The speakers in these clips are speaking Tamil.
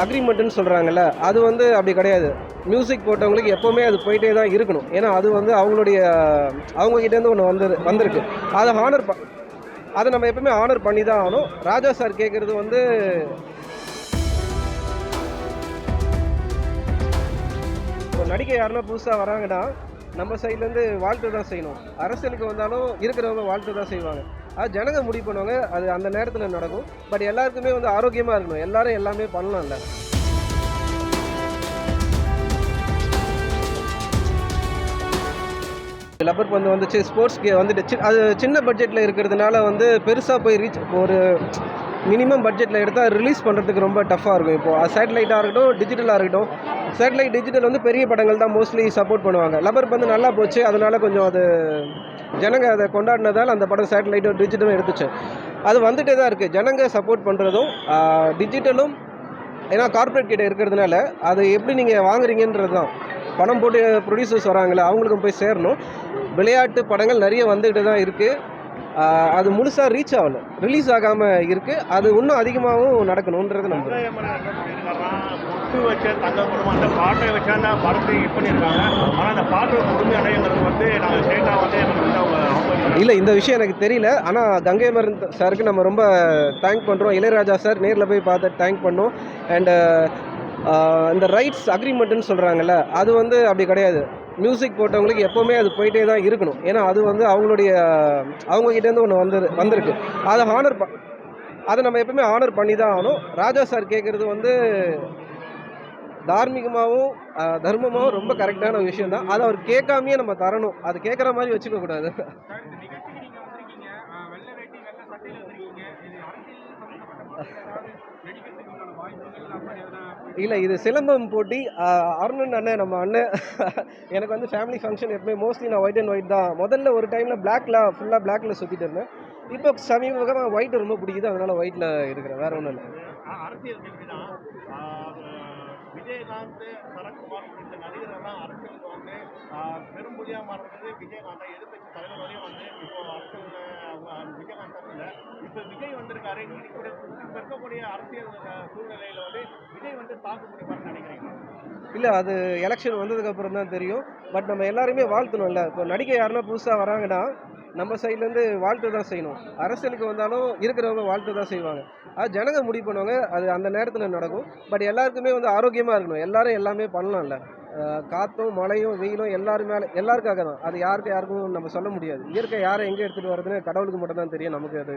அக்ரிமெண்ட்டுன்னு சொல்கிறாங்கல்ல, அது வந்து அப்படி கிடையாது. மியூசிக் போட்டவங்களுக்கு எப்போவுமே அது போயிட்டே தான் இருக்கணும். ஏன்னா அது வந்து அவங்க கிட்டேருந்து ஒன்று வந்திருக்கு. அதை அதை நம்ம எப்பவுமே ஹானர் பண்ணி தான் ஆகணும். ராஜா சார் கேட்குறது வந்து இப்போ நடிகை யாருன்னா புதுசாக வராங்கன்னா நம்ம சைட்லேருந்து வாழ்த்து தான் செய்யணும். அரசியலுக்கு வந்தாலும் இருக்கிறவங்க வாழ்த்து தான் செய்வாங்க. அது ஜனங்க முடிவு பண்ணுவாங்க. அது அந்த நேரத்தில் நடக்கும். பட் எல்லாருக்குமே வந்து ஆரோக்கியமாக இருக்கணும். எல்லாரும் எல்லாமே பண்ணலாம்ல. லப்பர் பந்து வந்துச்சு, ஸ்போர்ட்ஸ்க்கு வந்துட்டு அது சின்ன பட்ஜெட்டில் இருக்கிறதுனால வந்து பெருசாக போய் ஒரு மினிமம் பட்ஜெட்டில் எடுத்தால் ரிலீஸ் பண்ணுறதுக்கு ரொம்ப டஃப்பாக இருக்கும். இப்போது சேட்டலைட்டாக இருக்கட்டும், டிஜிட்டலாக இருக்கட்டும். சேட்டலைட், டிஜிட்டல் வந்து பெரிய படங்கள் தான் மோஸ்ட்லி சப்போர்ட் பண்ணுவாங்க. லப்பர் பந்து நல்லா போச்சு, அதனால் கொஞ்சம் அது ஜனங்க அதை கொண்டாடினதால் அந்த படம் சேட்டலைட்டும் டிஜிட்டலும் எடுத்துச்சு. அது வந்துகிட்டே தான் இருக்குது. ஜனங்க சப்போர்ட் பண்ணுறதும் டிஜிட்டலும், ஏன்னா கார்ப்பரேட் கிட்ட இருக்கிறதுனால அது எப்படி நீங்கள் வாங்குறீங்கன்றது தான். பணம் போட்டு ப்ரொடியூசர்ஸ் வராங்களே அவங்களுக்கும் போய் சேரணும். விளையாட்டு படங்கள் நிறைய வந்துக்கிட்டு தான் இருக்குது. அது முழுசாக ரீச் ஆகலை, ரிலீஸ் ஆகாமல் இருக்குது. அது இன்னும் அதிகமாகவும் நடக்கணுன்றது நம்ம வச்ச தங்க குடும்பம் அந்த பாட்டை வச்சா அந்த படத்தை ஹிட் பண்ணியிருக்காங்க. ஆனால் அந்த பாட்டோட முழுமையடைங்கிறது வந்து நாங்கள் ஸ்டேட்டாக வந்து எனக்கு வந்து அவங்க இல்லை, இந்த விஷயம் எனக்கு தெரியல. ஆனால் கங்கை மரன் சாருக்கு நம்ம ரொம்ப தேங்க் பண்ணுறோம். இளையராஜா சார் நேரில் போய் பார்த்து தேங்க் பண்ணோம். அண்டு இந்த ரைட்ஸ் அக்ரிமெண்ட்டுன்னு சொல்கிறாங்கல்ல, அது வந்து அப்படி கிடையாது. மியூசிக் போட்டவங்களுக்கு எப்போவுமே அது போயிட்டே தான் இருக்கணும். ஏன்னா அது வந்து அவங்க கிட்டேருந்து ஒன்று வந்திருக்கு. அதை நம்ம எப்பவுமே ஹானர் பண்ணி தான் ஆகணும். ராஜா சார் கேட்குறது வந்து தார்மீகமாகவும் தர்மமாகவும் ரொம்ப கரெக்டான விஷயம் தான். அதை அவர் கேட்காமையே நம்ம தரணும். அது கேட்குற மாதிரி வச்சுக்க கூடாது. இல்லை, இது சிலம்பம் போட்டி. அருணன் அண்ணன், நம்ம அண்ணன் எனக்கு வந்து ஃபேமிலி ஃபங்க்ஷன் எப்பவுமே மோஸ்ட்லி நான் ஒயிட் அண்ட் ஒயிட் தான். முதல்ல ஒரு டைமில் ஃபுல்லாக பிளாக்ல சுற்றிட்டு இருந்தேன். இப்போ சமீபமாக ஒயிட் ரொம்ப பிடிக்குது, அதனால ஒயிட்டில் இருக்கிறேன். வேற ஒன்றும் இல்லை. விஜயகாந்த், சரத்குமார் இந்த நடிகர்கள்லாம் அரசியலுக்கு வந்து பெரும்புலியாக மாறுறது விஜயகாந்தை எதிர்கட்சி தலைவர் வரையும் வந்து இப்போ அரசியல் விஜயகாந்த் இல்லை. இப்போ விஜய் வந்திருக்காரு. இப்போ இருக்கக்கூடிய அரசியல் சூழ்நிலையில் வந்து விஜய் வந்து தாக்கு முடிப்பார்னு நினைக்கிறீங்க? இல்லை, அது எலெக்ஷன் வந்ததுக்கப்புறம் தான் தெரியும். பட் நம்ம எல்லாருமே வாழ்த்தணும்ல. இப்போ நடிகை யாருன்னா புதுசாக வராங்கன்னா நம்ம சைட்லேருந்து வாழ்த்து தான் செய்யணும். அரசியலுக்கு வந்தாலும் இருக்கிறவங்க வாழ்த்து தான் செய்வாங்க. அது ஜனங்க முடிவு பண்ணுவாங்க. அது அந்த நேரத்தில் நடக்கும். பட் எல்லாருக்குமே வந்து ஆரோக்கியமாக இருக்கணும். எல்லாரும் எல்லாமே பண்ணலாம்ல. காற்றும் மழையும் வெயிலும் எல்லாருக்காக தான். அது யாருக்கும் நம்ம சொல்ல முடியாது. இயற்கை யாரை எங்கே எடுத்துகிட்டு வர்றதுன்னு கடவுளுக்கு மட்டும் தான் தெரியும். நமக்கு அது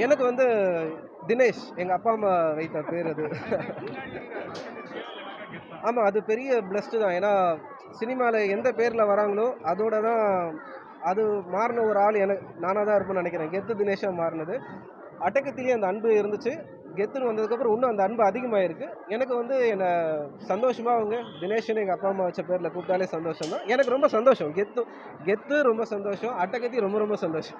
எனக்கு வந்து தினேஷ், எங்கள் அப்பா அம்மா வைத்த பேர் அது. ஆமாம், அது பெரிய பிளஸ்டு தான். ஏன்னா சினிமாவில் எந்த பேரில் வராங்களோ அதோட தான் அது மாறின ஒரு ஆள் நானாக தான் இருப்பேன்னு நினைக்கிறேன். கெத்து தினேஷாக மாறினது. அட்டகத்திலேயே அந்த அன்பு இருந்துச்சு. கெத்துன்னு வந்ததுக்கப்புறம் இன்னும் அந்த அன்பு அதிகமாகிருக்கு. எனக்கு வந்து என்னை சந்தோஷமாக அவங்க தினேஷ்னு எங்கள் அப்பா அம்மா வச்ச பேரில் கூப்பிட்டாலே சந்தோஷம் தான். எனக்கு ரொம்ப சந்தோஷம். கெத்து ரொம்ப சந்தோஷம். அட்டகத்தி ரொம்ப ரொம்ப சந்தோஷம்.